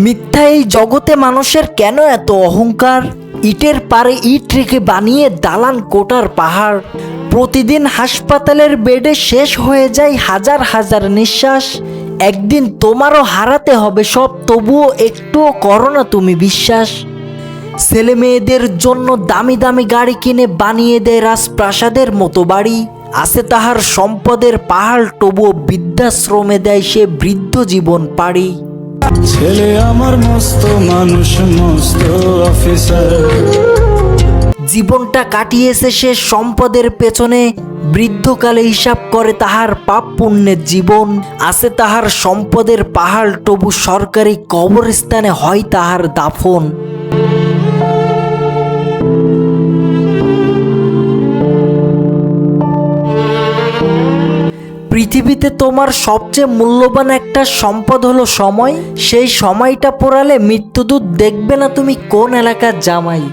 মিথ্যা এই জগতে মানুষের কেন এত অহংকার? ইটের পারে ইট রেখে বানিয়ে দালান কোটার পাহাড়। প্রতিদিন হাসপাতালের বেডে শেষ হয়ে যায় হাজার হাজার নিঃশ্বাস। একদিন তোমারও হারাতে হবে সব, তবুও একটুও করো না তুমি বিশ্বাস। ছেলে মেয়েদের জন্য দামি দামি গাড়ি কিনে বানিয়ে দেয় রাজপ্রাসাদের মতো বাড়ি। আছে তাহার সম্পদের পাহাড়, তবুও বৃদ্ধাশ্রমে দেয় সে বৃদ্ধ জীবন পাড়ি। ছেলে আমার মস্ত মানুষ, মস্ত অফিসার। জীবনটা কাটিয়েছে সে সম্পদের পেছনে, বৃদ্ধকালে হিসাব করে তাহার পাপ পুণ্যের জীবন। আছে তাহার সম্পদের পাহাড়, তবু সরকারি কবরস্থানে হয় তাহার দাফন। পৃথিবীতে তোমার সবচেয়ে মূল্যবান একটা সম্পদ হলো সময়। সেই সময়টা পোড়ালে মৃত্যুদূত দেখবে না তুমি কোন এলাকার জামাই।